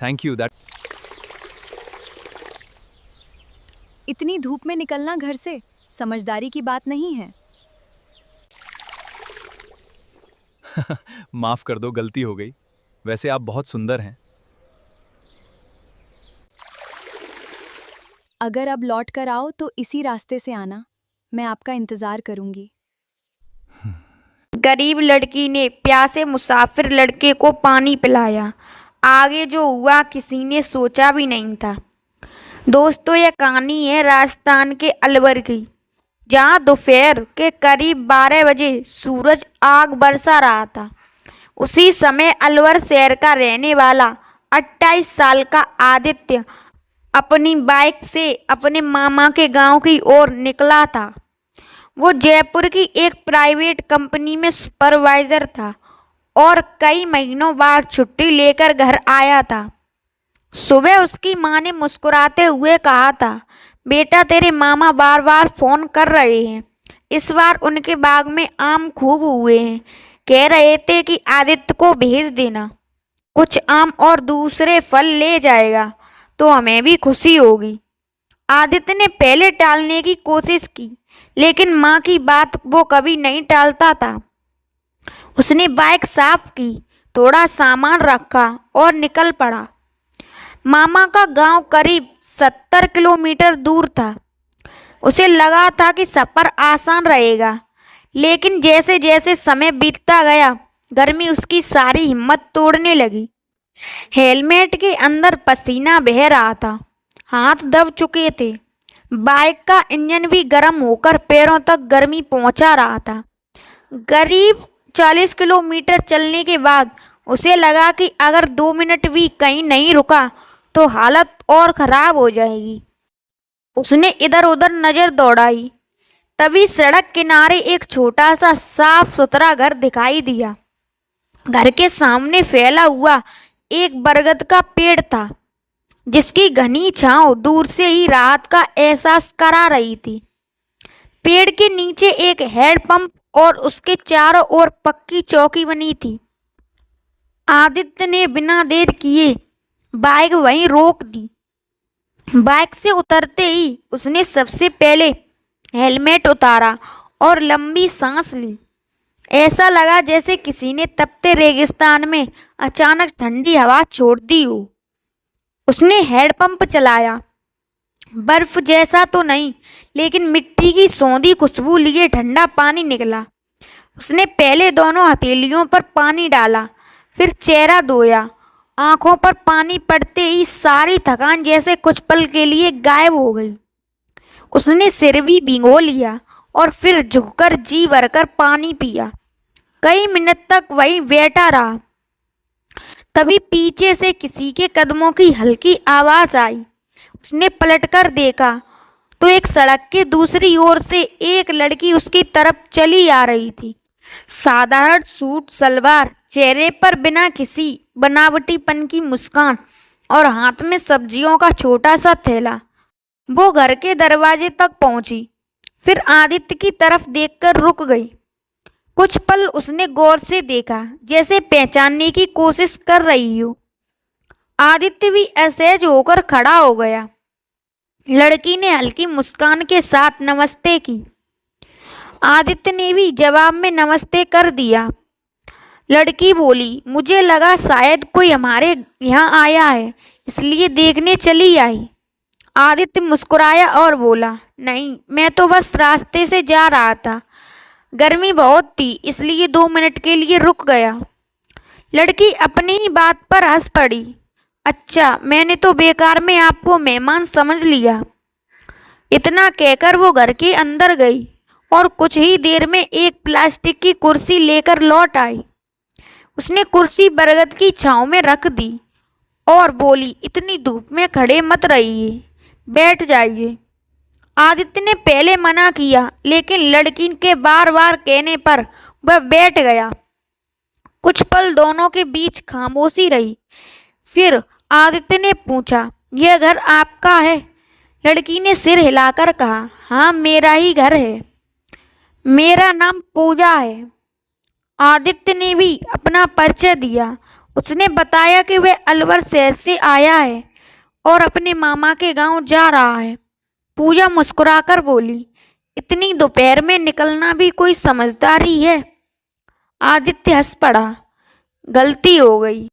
Thank you that. इतनी धूप में निकलना घर से समझदारी की बात नहीं है। माफ कर दो, गलती हो गई। वैसे आप बहुत सुंदर हैं। अगर अब लौट कर आओ तो इसी रास्ते से आना, मैं आपका इंतजार करूंगी। गरीब लड़की ने प्यासे मुसाफिर लड़के को पानी पिलाया। आगे जो हुआ किसी ने सोचा भी नहीं था। दोस्तों, यह कहानी है राजस्थान के अलवर की, जहाँ दोपहर के करीब 12 बजे सूरज आग बरसा रहा था। उसी समय अलवर शहर का रहने वाला 28 साल का आदित्य अपनी बाइक से अपने मामा के गांव की ओर निकला था। वो जयपुर की एक प्राइवेट कंपनी में सुपरवाइजर था और कई महीनों बाद छुट्टी लेकर घर आया था। सुबह उसकी माँ ने मुस्कुराते हुए कहा था, बेटा तेरे मामा बार बार फोन कर रहे हैं, इस बार उनके बाग में आम खूब हुए हैं, कह रहे थे कि आदित्य को भेज देना, कुछ आम और दूसरे फल ले जाएगा तो हमें भी खुशी होगी। आदित्य ने पहले टालने की कोशिश की, लेकिन माँ की बात वो कभी नहीं टालता था। उसने बाइक साफ की, थोड़ा सामान रखा और निकल पड़ा। मामा का गांव करीब 70 किलोमीटर दूर था। उसे लगा था कि सफ़र आसान रहेगा, लेकिन जैसे जैसे समय बीतता गया गर्मी उसकी सारी हिम्मत तोड़ने लगी। हेलमेट के अंदर पसीना बह रहा था, हाथ दब चुके थे। बाइक का इंजन भी गर्म होकर पैरों तक गर्मी पहुंचा रहा था। करीब 40 किलोमीटर चलने के बाद उसे लगा कि अगर 2 मिनट भी कहीं नहीं रुका तो हालत और ख़राब हो जाएगी। उसने इधर उधर नज़र दौड़ाई, तभी सड़क किनारे एक छोटा सा साफ सुथरा घर दिखाई दिया। घर के सामने फैला हुआ एक बरगद का पेड़ था, जिसकी घनी छांव दूर से ही राहत का एहसास करा रही थी। पेड़ के नीचे एक हैंडपंप और उसके चारों ओर पक्की चौकी बनी थी। आदित्य ने बिना देर किए बाइक वहीं रोक दी। बाइक से उतरते ही उसने सबसे पहले हेलमेट उतारा और लंबी सांस ली। ऐसा लगा जैसे किसी ने तपते रेगिस्तान में अचानक ठंडी हवा छोड़ दी हो। उसने हैंडपंप चलाया। बर्फ जैसा तो नहीं, लेकिन मिट्टी की सौंधी खुशबू लिए ठंडा पानी निकला। उसने पहले दोनों हथेलियों पर पानी डाला, फिर चेहरा धोया। आंखों पर पानी पड़ते ही सारी थकान जैसे कुछ पल के लिए गायब हो गई। उसने सिर भी भिगो लिया और फिर झुककर जी भरकर पानी पिया। कई मिनट तक वही बैठा रहा। तभी पीछे से किसी के कदमों की हल्की आवाज़ आई। उसने पलटकर देखा तो एक सड़क के दूसरी ओर से एक लड़की उसकी तरफ चली आ रही थी। साधारण सूट सलवार, चेहरे पर बिना किसी बनावटीपन की मुस्कान और हाथ में सब्जियों का छोटा सा थैला। वो घर के दरवाजे तक पहुंची, फिर आदित्य की तरफ देखकर रुक गई। कुछ पल उसने गौर से देखा, जैसे पहचानने की कोशिश कर रही हो। आदित्य भी असहज होकर खड़ा हो गया। लड़की ने हल्की मुस्कान के साथ नमस्ते की। आदित्य ने भी जवाब में नमस्ते कर दिया। लड़की बोली, मुझे लगा शायद कोई हमारे यहाँ आया है, इसलिए देखने चली आई। आदित्य मुस्कुराया और बोला, नहीं, मैं तो बस रास्ते से जा रहा था, गर्मी बहुत थी इसलिए 2 मिनट के लिए रुक गया। लड़की अपनी ही बात पर हंस पड़ी। अच्छा, मैंने तो बेकार में आपको मेहमान समझ लिया। इतना कहकर वो घर के अंदर गई और कुछ ही देर में एक प्लास्टिक की कुर्सी लेकर लौट आई। उसने कुर्सी बरगद की छांव में रख दी और बोली, इतनी धूप में खड़े मत रहिए, बैठ जाइए। आदित्य ने पहले मना किया, लेकिन लड़की के बार बार कहने पर वह बैठ गया। कुछ पल दोनों के बीच खामोशी रही। फिर आदित्य ने पूछा, यह घर आपका है? लड़की ने सिर हिलाकर कहा, हाँ, मेरा ही घर है। मेरा नाम पूजा है। आदित्य ने भी अपना परिचय दिया। उसने बताया कि वह अलवर शहर से आया है और अपने मामा के गांव जा रहा है। पूजा मुस्कुराकर बोली, इतनी दोपहर में निकलना भी कोई समझदारी है? आदित्य हंस पड़ा, गलती हो गई।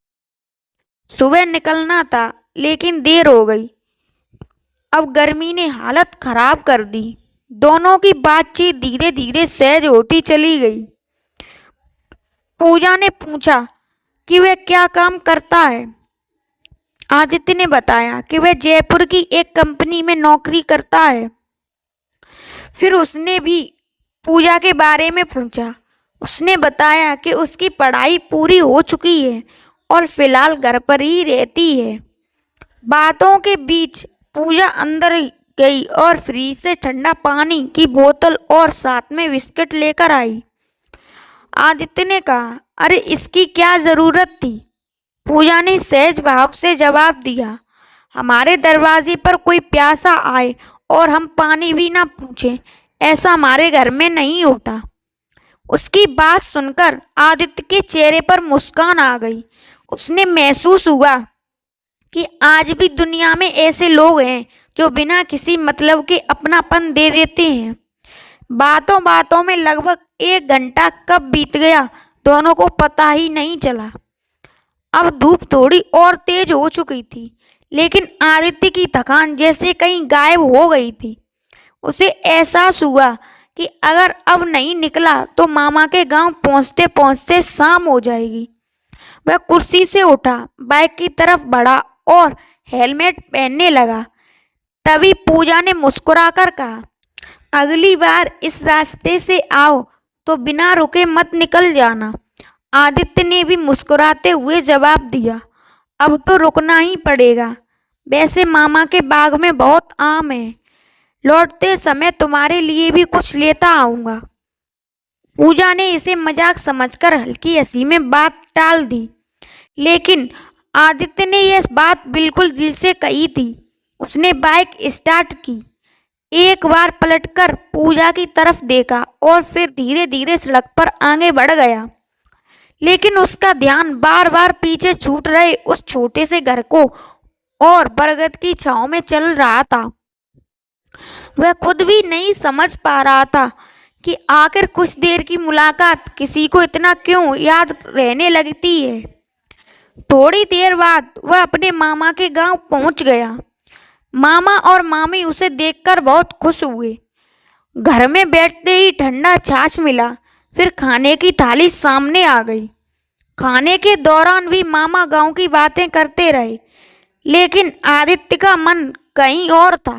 सुबह निकलना था लेकिन देर हो गई। अब गर्मी ने हालत खराब कर दी। दोनों की बातचीत धीरे धीरे सहज होती चली गई। पूजा ने पूछा कि वह क्या काम करता है। आदित्य ने बताया कि वह जयपुर की एक कंपनी में नौकरी करता है। फिर उसने भी पूजा के बारे में पूछा। उसने बताया कि उसकी पढ़ाई पूरी हो चुकी है और फिलहाल घर पर ही रहती है। बातों के बीच पूजा अंदर गई और फ्रिज से ठंडा पानी की बोतल और साथ में बिस्किट लेकर आई। आदित्य ने कहा, अरे इसकी क्या जरूरत थी? पूजा ने सहज भाव से जवाब दिया, हमारे दरवाजे पर कोई प्यासा आए और हम पानी भी ना पूछें, ऐसा हमारे घर में नहीं होता। उसकी बात सुनकर आदित्य के चेहरे पर मुस्कान आ गई। उसने महसूस हुआ कि आज भी दुनिया में ऐसे लोग हैं जो बिना किसी मतलब के अपनापन दे देते हैं। बातों बातों में लगभग 1 घंटा कब बीत गया दोनों को पता ही नहीं चला। अब धूप थोड़ी और तेज हो चुकी थी, लेकिन आदित्य की थकान जैसे कहीं गायब हो गई थी। उसे एहसास हुआ कि अगर अब नहीं निकला तो मामा के गांव पहुंचते पहुंचते शाम हो जाएगी। वह कुर्सी से उठा, बाइक की तरफ बढ़ा और हेलमेट पहनने लगा। तभी पूजा ने मुस्कुराकर कहा, अगली बार इस रास्ते से आओ तो बिना रुके मत निकल जाना। आदित्य ने भी मुस्कुराते हुए जवाब दिया, अब तो रुकना ही पड़ेगा। वैसे मामा के बाग में बहुत आम है, लौटते समय तुम्हारे लिए भी कुछ लेता आऊँगा। पूजा ने इसे मजाक समझकर हल्की हंसी में बात टाल दी, लेकिन आदित्य ने यह बात बिल्कुल दिल से कही थी। उसने बाइक स्टार्ट की, एक बार पलटकर पूजा की तरफ देखा और फिर धीरे धीरे सड़क पर आगे बढ़ गया। लेकिन उसका ध्यान बार बार पीछे छूट रहे उस छोटे से घर को और बरगद की छांव में चल रहा था। वह खुद भी नहीं समझ पा रहा था कि आखिर कुछ देर की मुलाकात किसी को इतना क्यों याद रहने लगती है। थोड़ी देर बाद वह अपने मामा के गांव पहुंच गया। मामा और मामी उसे देखकर बहुत खुश हुए। घर में बैठते ही ठंडा छाछ मिला, फिर खाने की थाली सामने आ गई। खाने के दौरान भी मामा गांव की बातें करते रहे, लेकिन आदित्य का मन कहीं और था।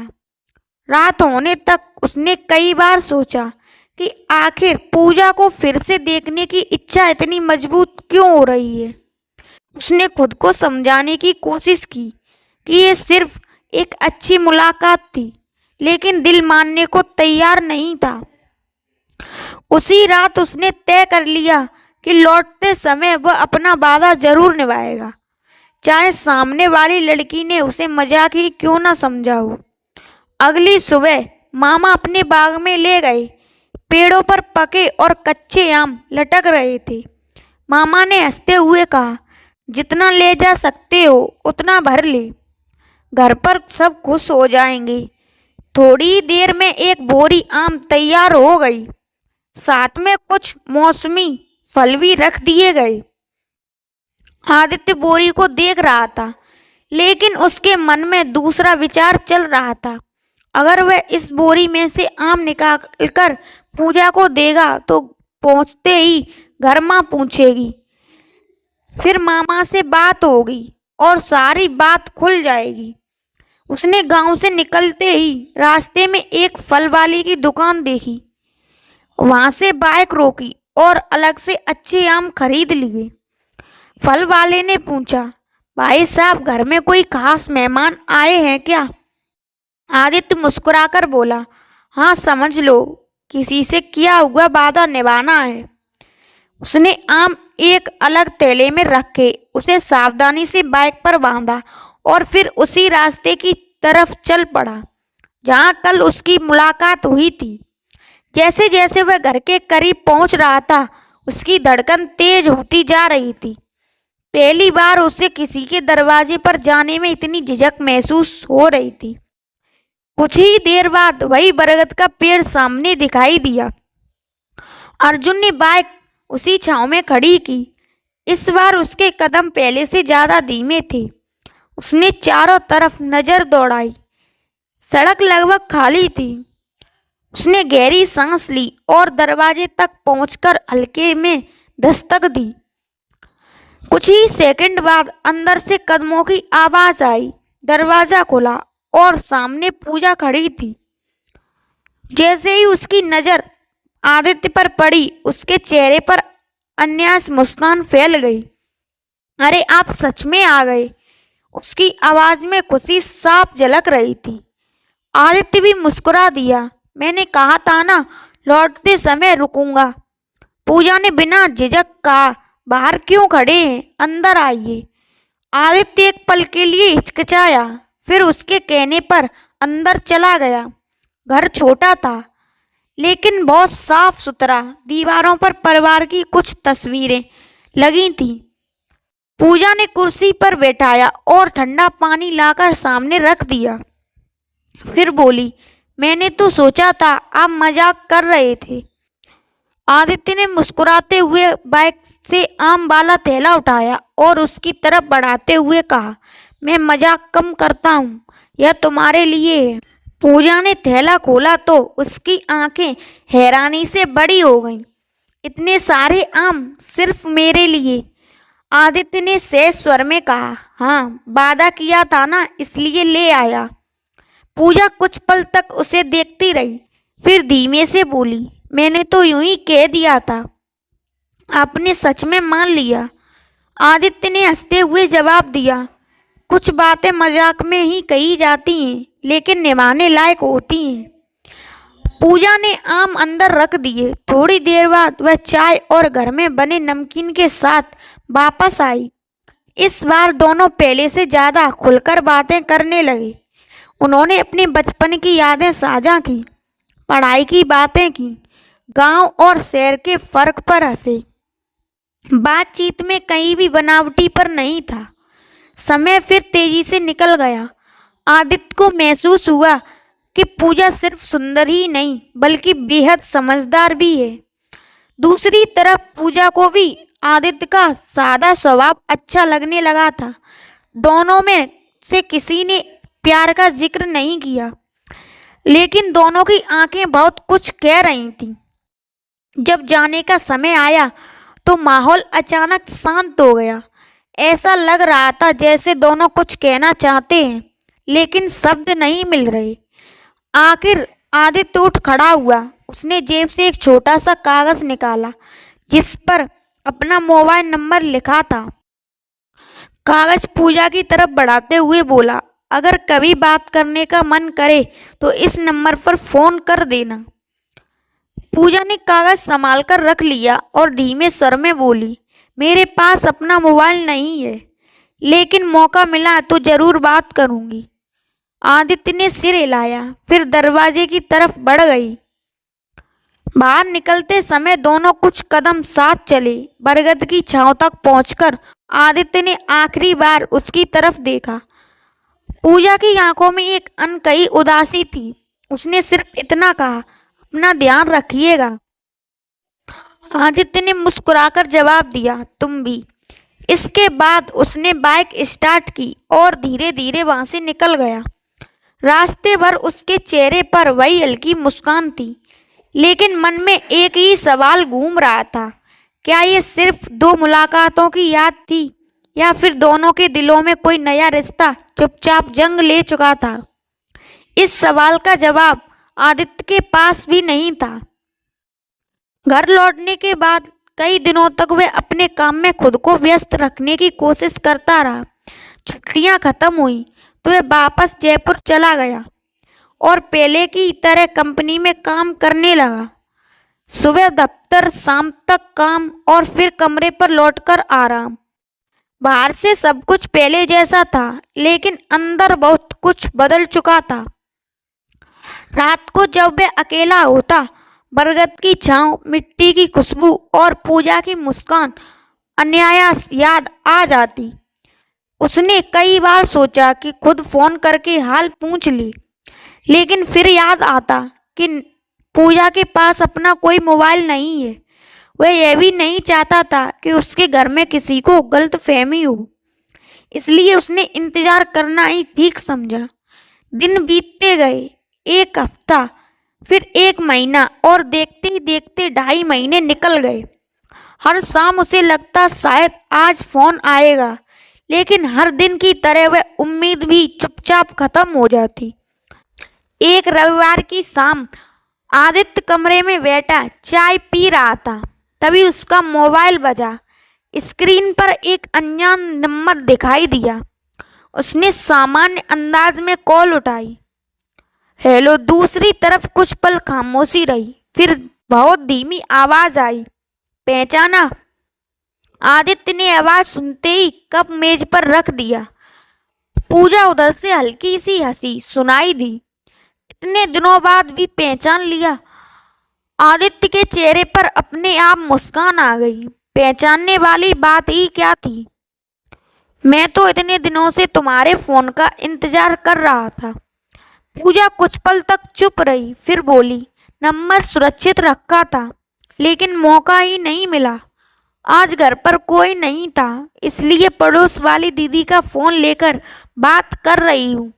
रात होने तक उसने कई बार सोचा कि आखिर पूजा को फिर से देखने की इच्छा इतनी मजबूत क्यों हो रही है। उसने खुद को समझाने की कोशिश की कि ये सिर्फ एक अच्छी मुलाकात थी, लेकिन दिल मानने को तैयार नहीं था। उसी रात उसने तय कर लिया कि लौटते समय वह अपना वादा जरूर निभाएगा, चाहे सामने वाली लड़की ने उसे मजाक ही क्यों ना समझा हो। अगली सुबह मामा अपने बाग में ले गए। पेड़ों पर पके और कच्चे आम लटक रहे थे। मामा ने हंसते हुए कहा, जितना ले जा सकते हो उतना भर ले, घर पर सब खुश हो जाएंगे। थोड़ी देर में एक बोरी आम तैयार हो गई, साथ में कुछ मौसमी फल भी रख दिए गए। आदित्य बोरी को देख रहा था, लेकिन उसके मन में दूसरा विचार चल रहा था। अगर वह इस बोरी में से आम निकाल कर पूजा को देगा तो पहुंचते ही घर माँ पूछेगी, फिर मामा से बात होगी और सारी बात खुल जाएगी। उसने गांव से निकलते ही रास्ते में एक फल वाले की दुकान देखी। वहां से बाइक रोकी और अलग से अच्छे आम खरीद लिए। फल वाले ने पूछा, भाई साहब घर में कोई खास मेहमान आए हैं क्या? आदित्य मुस्कुराकर बोला, हाँ समझ लो, किसी से किया हुआ वादा निभाना है। उसने आम एक अलग थैले में रखे, उसे सावधानी से बाइक पर बांधा और फिर उसी रास्ते की तरफ चल पड़ा जहां कल उसकी मुलाकात हुई थी। जैसे जैसे वह घर के करीब पहुंच रहा था, उसकी धड़कन तेज होती जा रही थी। पहली बार उसे किसी के दरवाजे पर जाने में इतनी झिझक महसूस हो रही थी। कुछ ही देर बाद वही बरगद का पेड़ सामने दिखाई दिया। अर्जुन ने बाइक उसी छांव में खड़ी की। इस बार उसके कदम पहले से ज्यादा धीमे थे। उसने चारों तरफ नजर दौड़ाई। सड़क लगभग खाली थी। उसने गहरी सांस ली और दरवाजे तक पहुंचकर हल्के में दस्तक दी। कुछ ही सेकंड बाद अंदर से कदमों की आवाज आई। दरवाजा खुला और सामने पूजा खड़ी थी। जैसे ही उसकी नजर आदित्य पर पड़ी, उसके चेहरे पर अन्यास मुस्कान फैल गई। अरे आप सच में आ गए। उसकी आवाज में खुशी साफ झलक रही थी। आदित्य भी मुस्कुरा दिया। मैंने कहा था ना, लौटते समय रुकूंगा। पूजा ने बिना झिझक कहा, बाहर क्यों खड़े हैं, अंदर आइए। आदित्य एक पल के लिए हिचकिचाया, फिर उसके कहने पर अंदर चला गया। घर छोटा था लेकिन बहुत साफ सुथरा। दीवारों पर परिवार की कुछ तस्वीरें लगी थीं। पूजा ने कुर्सी पर बैठाया और ठंडा पानी लाकर सामने रख दिया। फिर बोली, मैंने तो सोचा था आप मजाक कर रहे थे। आदित्य ने मुस्कुराते हुए बाइक से आम वाला थैला उठाया और उसकी तरफ बढ़ाते हुए कहा, मैं मजाक कम करता हूँ, यह तुम्हारे लिए है। पूजा ने थैला खोला तो उसकी आंखें हैरानी से बड़ी हो गईं। इतने सारे आम सिर्फ मेरे लिए? आदित्य ने सहज स्वर में कहा, हाँ, वादा किया था ना, इसलिए ले आया। पूजा कुछ पल तक उसे देखती रही, फिर धीमे से बोली, मैंने तो यूं ही कह दिया था, आपने सच में मान लिया। आदित्य ने हंसते हुए जवाब दिया, कुछ बातें मजाक में ही कही जाती हैं लेकिन निभाने लायक होती हैं। पूजा ने आम अंदर रख दिए। थोड़ी देर बाद वह चाय और घर में बने नमकीन के साथ वापस आई। इस बार दोनों पहले से ज्यादा खुलकर बातें करने लगे। उन्होंने अपने बचपन की यादें साझा की, पढ़ाई की बातें की, गांव और शहर के फर्क पर हंसे। बातचीत में कहीं भी बनावटी पर नहीं था। समय फिर तेजी से निकल गया। आदित्य को महसूस हुआ कि पूजा सिर्फ सुंदर ही नहीं बल्कि बेहद समझदार भी है। दूसरी तरफ पूजा को भी आदित्य का सादा स्वभाव अच्छा लगने लगा था। दोनों में से किसी ने प्यार का जिक्र नहीं किया, लेकिन दोनों की आंखें बहुत कुछ कह रही थीं। जब जाने का समय आया तो माहौल अचानक शांत हो गया। ऐसा लग रहा था जैसे दोनों कुछ कहना चाहते हैं लेकिन शब्द नहीं मिल रहे। आखिर आदित्य उठ खड़ा हुआ। उसने जेब से एक छोटा सा कागज निकाला जिस पर अपना मोबाइल नंबर लिखा था। कागज पूजा की तरफ बढ़ाते हुए बोला, अगर कभी बात करने का मन करे तो इस नंबर पर फोन कर देना। पूजा ने कागज संभाल कर रख लिया और धीमे स्वर में बोली, मेरे पास अपना मोबाइल नहीं है लेकिन मौका मिला तो जरूर बात करूंगी। आदित्य ने सिर हिलाया, फिर दरवाजे की तरफ बढ़ गई। बाहर निकलते समय दोनों कुछ कदम साथ चले। बरगद की छांव तक पहुंचकर आदित्य ने आखिरी बार उसकी तरफ देखा। पूजा की आंखों में एक अनकही उदासी थी। उसने सिर्फ इतना कहा, अपना ध्यान रखिएगा। आदित्य ने मुस्कुराकर जवाब दिया, तुम भी। इसके बाद उसने बाइक स्टार्ट की और धीरे धीरे वहां से निकल गया। रास्ते भर उसके चेहरे पर वही हल्की मुस्कान थी, लेकिन मन में एक ही सवाल घूम रहा था, क्या ये सिर्फ दो मुलाकातों की याद थी या फिर दोनों के दिलों में कोई नया रिश्ता चुपचाप जंग ले चुका था। इस सवाल का जवाब आदित्य के पास भी नहीं था। घर लौटने के बाद कई दिनों तक वह अपने काम में खुद को व्यस्त रखने की कोशिश करता रहा। छुट्टियां खत्म हुई तो वह वापस जयपुर चला गया और पहले की तरह कंपनी में काम करने लगा। सुबह दफ्तर, शाम तक काम और फिर कमरे पर लौटकर आराम। बाहर से सब कुछ पहले जैसा था लेकिन अंदर बहुत कुछ बदल चुका था। रात को जब वह अकेला होता, बरगद की छांव, मिट्टी की खुशबू और पूजा की मुस्कान अनायास याद आ जाती। उसने कई बार सोचा कि खुद फोन करके हाल पूछ ले, लेकिन फिर याद आता कि पूजा के पास अपना कोई मोबाइल नहीं है। वह यह भी नहीं चाहता था कि उसके घर में किसी को गलतफहमी हो, इसलिए उसने इंतजार करना ही ठीक समझा। दिन बीतते गए, एक हफ्ता, फिर एक महीना और देखते ही देखते 2.5 महीने निकल गए। हर शाम उसे लगता शायद आज फोन आएगा, लेकिन हर दिन की तरह वह उम्मीद भी चुपचाप खत्म हो जाती। एक रविवार की शाम आदित्य कमरे में बैठा चाय पी रहा था, तभी उसका मोबाइल बजा। स्क्रीन पर एक अनजान नंबर दिखाई दिया। उसने सामान्य अंदाज में कॉल उठाई। हेलो। दूसरी तरफ कुछ पल खामोशी रही, फिर बहुत धीमी आवाज आई। पहचाना? आदित्य ने आवाज सुनते ही कप मेज पर रख दिया। पूजा उधर से हल्की सी हंसी सुनाई दी। इतने दिनों बाद भी पहचान लिया? आदित्य के चेहरे पर अपने आप मुस्कान आ गई। पहचानने वाली बात ही क्या थी? मैं तो इतने दिनों से तुम्हारे फोन का इंतजार कर रहा था। पूजा कुछ पल तक चुप रही, फिर बोली, नंबर सुरक्षित रखा था, लेकिन मौका ही नहीं मिला। आज घर पर कोई नहीं था, इसलिए पड़ोस वाली दीदी का फोन लेकर बात कर रही हूँ।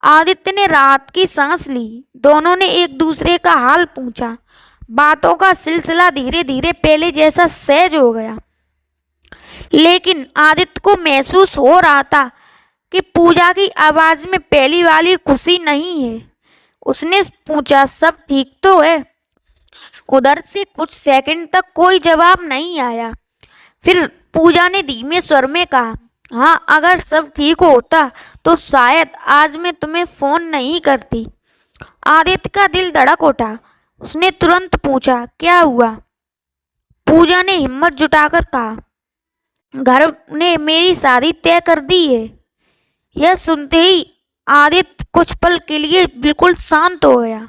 आदित्य ने राहत की सांस ली। दोनों ने एक दूसरे का हाल पूछा। बातों का सिलसिला धीरे धीरे पहले जैसा सहज हो गया, लेकिन आदित्य को महसूस हो रहा था कि पूजा की आवाज में पहली वाली खुशी नहीं है। उसने पूछा, सब ठीक तो है? उधर से कुछ सेकंड तक कोई जवाब नहीं आया। फिर पूजा ने धीमे स्वर में कहा, हाँ, अगर सब ठीक होता तो शायद आज मैं तुम्हें फोन नहीं करती। आदित्य का दिल धड़क उठा। उसने तुरंत पूछा, क्या हुआ? पूजा ने हिम्मत जुटाकर कहा, घर ने मेरी शादी तय कर दी है। यह सुनते ही आदित्य कुछ पल के लिए बिल्कुल शांत हो गया।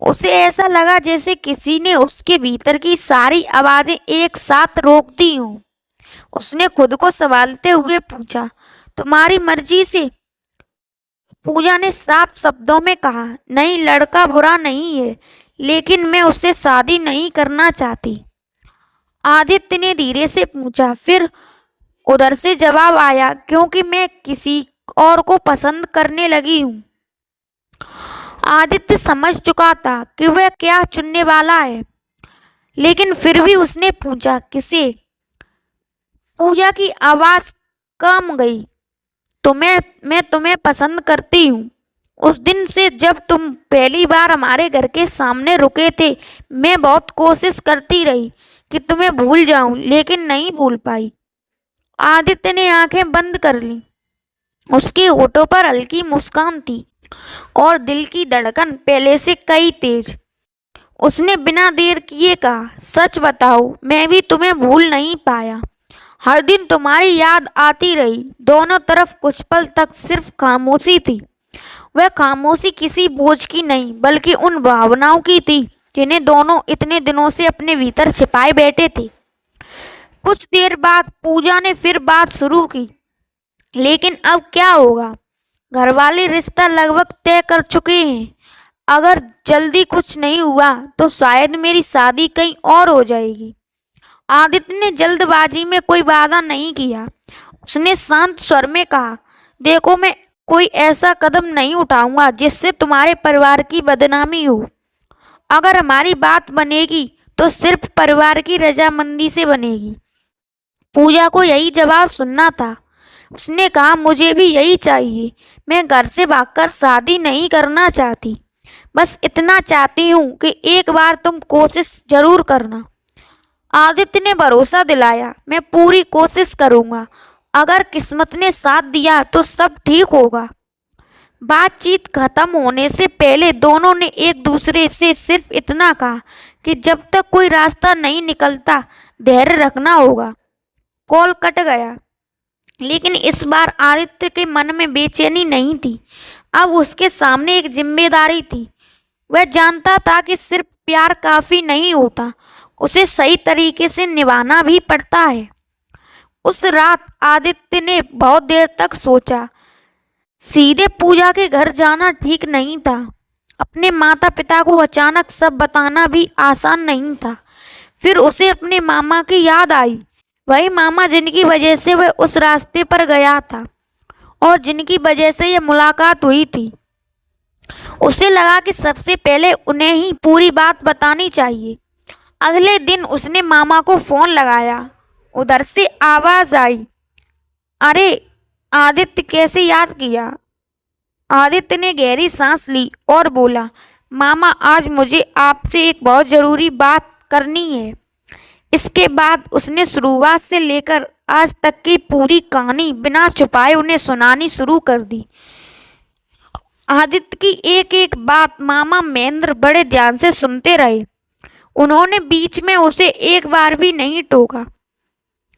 उसे ऐसा लगा जैसे किसी ने उसके भीतर की सारी आवाजें एक साथ रोक दी हों। उसने खुद को संभालते हुए पूछा, तुम्हारी मर्जी से? पूजा ने साफ शब्दों में कहा, नहीं, लड़का बुरा नहीं है, लेकिन मैं उससे शादी नहीं करना चाहती। आदित्य ने धीरे से पूछा। फिर उधर से जवाब आया, क्योंकि मैं किसी और को पसंद करने लगी हूँ। आदित्य समझ चुका था कि वह क्या चुनने वाला है, लेकिन फिर भी उसने पूछा, किसे? पूजा की आवाज कम गई। मैं तुम्हें पसंद करती हूँ। उस दिन से जब तुम पहली बार हमारे घर के सामने रुके थे, मैं बहुत कोशिश करती रही कि तुम्हें भूल जाऊं, लेकिन नहीं भूल पाई। आदित्य ने आंखें बंद कर ली। उसके होठों पर हल्की मुस्कान थी और दिल की धड़कन पहले से कई तेज। उसने बिना देर किए कहा, सच बताओ, मैं भी तुम्हें भूल नहीं पाया। हर दिन तुम्हारी याद आती रही। दोनों तरफ कुछ पल तक सिर्फ खामोशी थी। वह खामोशी किसी बोझ की नहीं, बल्कि उन भावनाओं की थी जिन्हें दोनों इतने दिनों से अपने भीतर छिपाए बैठे थे। कुछ देर बाद पूजा ने फिर बात शुरू की, लेकिन अब क्या होगा? घर वाले रिश्ता लगभग तय कर चुके हैं। अगर जल्दी कुछ नहीं हुआ तो शायद मेरी शादी कहीं और हो जाएगी। आदित्य ने जल्दबाजी में कोई वादा नहीं किया। उसने शांत स्वर में कहा, देखो, मैं कोई ऐसा कदम नहीं उठाऊंगा जिससे तुम्हारे परिवार की बदनामी हो। अगर हमारी बात बनेगी तो सिर्फ परिवार की रजामंदी से बनेगी। पूजा को यही जवाब सुनना था। उसने कहा, मुझे भी यही चाहिए। मैं घर से भागकर शादी नहीं करना चाहती। बस इतना चाहती हूँ कि एक बार तुम कोशिश जरूर करना। आदित्य ने भरोसा दिलाया, मैं पूरी कोशिश करूँगा। अगर किस्मत ने साथ दिया तो सब ठीक होगा। बातचीत खत्म होने से पहले दोनों ने एक दूसरे से सिर्फ इतना कहा कि जब तक कोई रास्ता नहीं निकलता, धैर्य रखना होगा। कॉल कट गया, लेकिन इस बार आदित्य के मन में बेचैनी नहीं थी। अब उसके सामने एक जिम्मेदारी थी। वह जानता था कि सिर्फ प्यार काफी नहीं होता, उसे सही तरीके से निभाना भी पड़ता है। उस रात आदित्य ने बहुत देर तक सोचा। सीधे पूजा के घर जाना ठीक नहीं था। अपने माता पिता को अचानक सब बताना भी आसान नहीं था। फिर उसे अपने मामा की याद आई, वही मामा जिनकी वजह से वह उस रास्ते पर गया था और जिनकी वजह से यह मुलाकात हुई थी। उसे लगा कि सबसे पहले उन्हें ही पूरी बात बतानी चाहिए। अगले दिन उसने मामा को फ़ोन लगाया। उधर से आवाज़ आई, अरे आदित्य, कैसे याद किया? आदित्य ने गहरी सांस ली और बोला, मामा, आज मुझे आपसे एक बहुत ज़रूरी बात करनी है। इसके बाद उसने शुरुआत से लेकर आज तक की पूरी कहानी बिना छुपाए उन्हें सुनानी शुरू कर दी। आदित्य की एक एक बात मामा महेंद्र बड़े ध्यान से सुनते रहे। उन्होंने बीच में उसे एक बार भी नहीं टोका।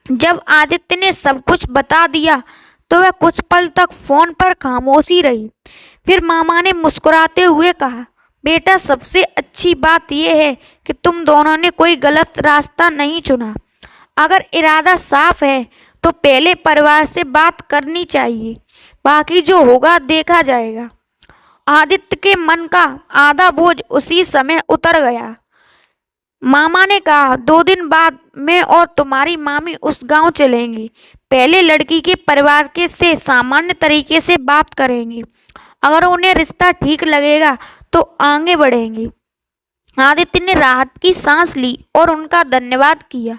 जब आदित्य ने सब कुछ बता दिया तो वह कुछ पल तक फोन पर खामोशी रही। फिर मामा ने मुस्कुराते हुए कहा, बेटा, सबसे अच्छी बात यह है कि तुम दोनों ने कोई गलत रास्ता नहीं चुना। अगर इरादा साफ है तो पहले परिवार से बात करनी चाहिए, बाकी जो होगा देखा जाएगा। आदित्य के मन का आधा बोझ उसी समय उतर गया। मामा ने कहा, 2 दिन बाद मैं और तुम्हारी मामी उस गांव चलेंगे। पहले लड़की के परिवार के से सामान्य तरीके से बात करेंगे। अगर उन्हें रिश्ता ठीक लगेगा तो आगे बढ़ेंगे। आदित्य ने राहत की सांस ली और उनका धन्यवाद किया।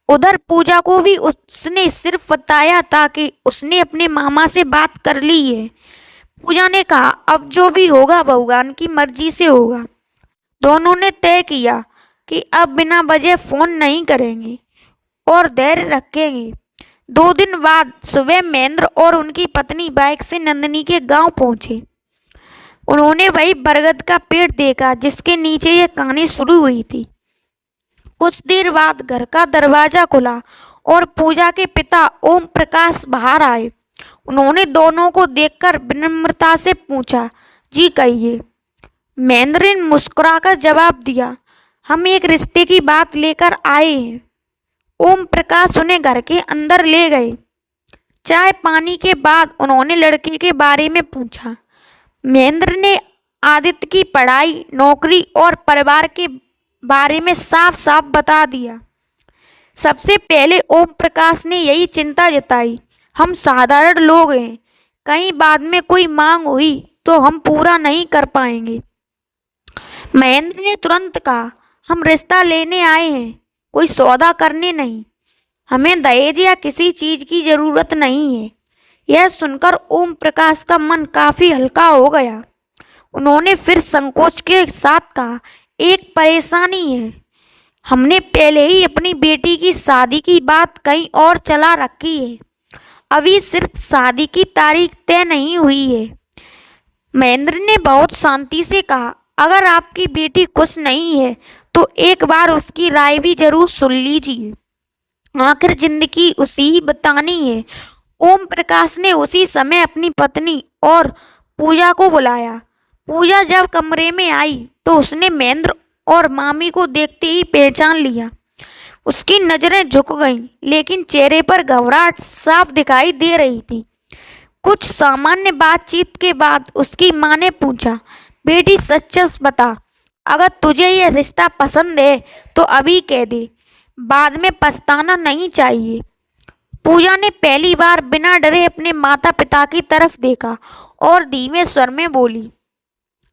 उधर पूजा को भी उसने सिर्फ बताया था कि उसने अपने मामा से बात कर ली है। पूजा ने कहा, अब जो भी होगा भगवान की मर्जी से होगा। दोनों ने तय किया कि अब बिना वजह फोन नहीं करेंगे और धैर्य रखेंगे। 2 दिन बाद सुबह महेंद्र और उनकी पत्नी बाइक से नंदिनी के गांव पहुंचे। उन्होंने वही बरगद का पेड़ देखा जिसके नीचे यह कहानी शुरू हुई थी। कुछ देर बाद घर का दरवाजा खुला और पूजा के पिता ओम प्रकाश बाहर आए। उन्होंने दोनों को देखकर विनम्रता से पूछा, जी कहिए। महेंद्र ने मुस्कुराकर जवाब दिया, हम एक रिश्ते की बात लेकर आए हैं। ओम प्रकाश उन्हें घर के अंदर ले गए। चाय पानी के बाद उन्होंने लड़के के बारे में पूछा। महेंद्र ने आदित्य की पढ़ाई, नौकरी और परिवार के बारे में साफ साफ बता दिया। सबसे पहले ओम प्रकाश ने यही चिंता जताई, हम साधारण लोग हैं, कहीं बाद में कोई मांग हुई तो हम पूरा नहीं कर पाएंगे। महेंद्र ने तुरंत कहा, हम रिश्ता लेने आए हैं, कोई सौदा करने नहीं। हमें दहेज या किसी चीज की जरूरत नहीं है। यह सुनकर ओम प्रकाश का मन काफी हल्का हो गया। उन्होंने फिर संकोच के साथ कहा, एक परेशानी है। हमने पहले ही अपनी बेटी की शादी की बात कहीं और चला रखी है। अभी सिर्फ शादी की तारीख तय नहीं हुई है। महेंद्र ने बहुत शांति से कहा, अगर आपकी बेटी खुश नहीं है तो एक बार उसकी राय भी जरूर सुन लीजिए। आखिर जिंदगी उसी ही बतानी है। ओम प्रकाश ने उसी समय अपनी पत्नी और पूजा को बुलाया। पूजा जब कमरे में आई तो उसने महेंद्र और मामी को देखते ही पहचान लिया। उसकी नज़रें झुक गईं, लेकिन चेहरे पर घबराहट साफ दिखाई दे रही थी। कुछ सामान्य बातचीत के बाद उसकी माँ ने पूछा, बेटी सच सच बता, अगर तुझे यह रिश्ता पसंद है तो अभी कह दे, बाद में पछताना नहीं चाहिए। पूजा ने पहली बार बिना डरे अपने माता पिता की तरफ देखा और धीमे स्वर में बोली,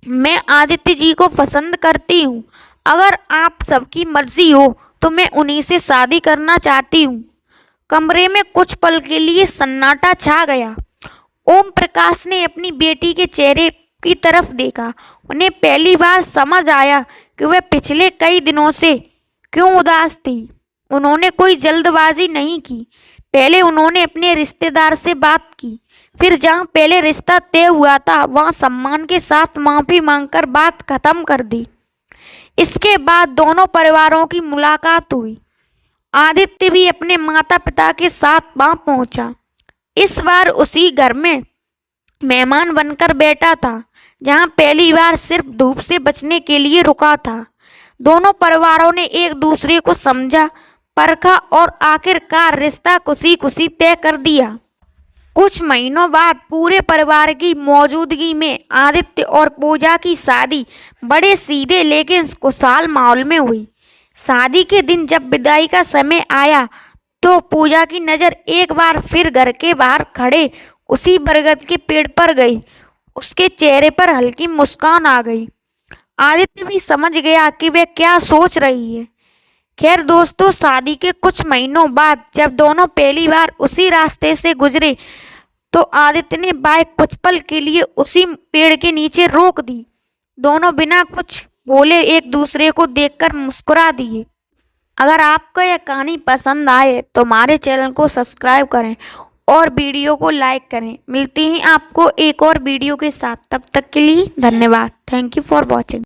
मैं आदित्य जी को पसंद करती हूँ। अगर आप सबकी मर्जी हो तो मैं उन्हीं से शादी करना चाहती हूँ। कमरे में कुछ पल के लिए सन्नाटा छा गया। ओम प्रकाश ने अपनी बेटी के चेहरे की तरफ देखा। उन्हें पहली बार समझ आया कि वह पिछले कई दिनों से क्यों उदास थी। उन्होंने कोई जल्दबाजी नहीं की। पहले उन्होंने अपने रिश्तेदार से बात की, फिर जहां पहले रिश्ता तय हुआ था वहां सम्मान के साथ माफ़ी मांगकर बात खत्म कर दी। इसके बाद दोनों परिवारों की मुलाकात हुई। आदित्य भी अपने माता पिता के साथ वहां पहुंचा। इस बार उसी घर में मेहमान बनकर बैठा था जहां पहली बार सिर्फ धूप से बचने के लिए रुका था। दोनों परिवारों ने एक दूसरे को समझा, परखा और आखिरकार रिश्ता खुशी खुशी तय कर दिया। कुछ महीनों बाद पूरे परिवार की मौजूदगी में आदित्य और पूजा की शादी बड़े सीधे लेकिन खुशहाल माहौल में हुई। शादी के दिन जब विदाई का समय आया तो पूजा की नज़र एक बार फिर घर के बाहर खड़े उसी बरगद के पेड़ पर गई। उसके चेहरे पर हल्की मुस्कान आ गई। आदित्य भी समझ गया कि वह क्या सोच रही है। खैर दोस्तों, शादी के कुछ महीनों बाद जब दोनों पहली बार उसी रास्ते से गुजरे तो आदित्य ने बाइक कुछ पल के लिए उसी पेड़ के नीचे रोक दी। दोनों बिना कुछ बोले एक दूसरे को देखकर मुस्कुरा दिए। अगर आपको यह कहानी पसंद आए तो हमारे चैनल को सब्सक्राइब करें और वीडियो को लाइक करें। मिलते हैं आपको एक और वीडियो के साथ, तब तक के लिए धन्यवाद। Thank you for watching.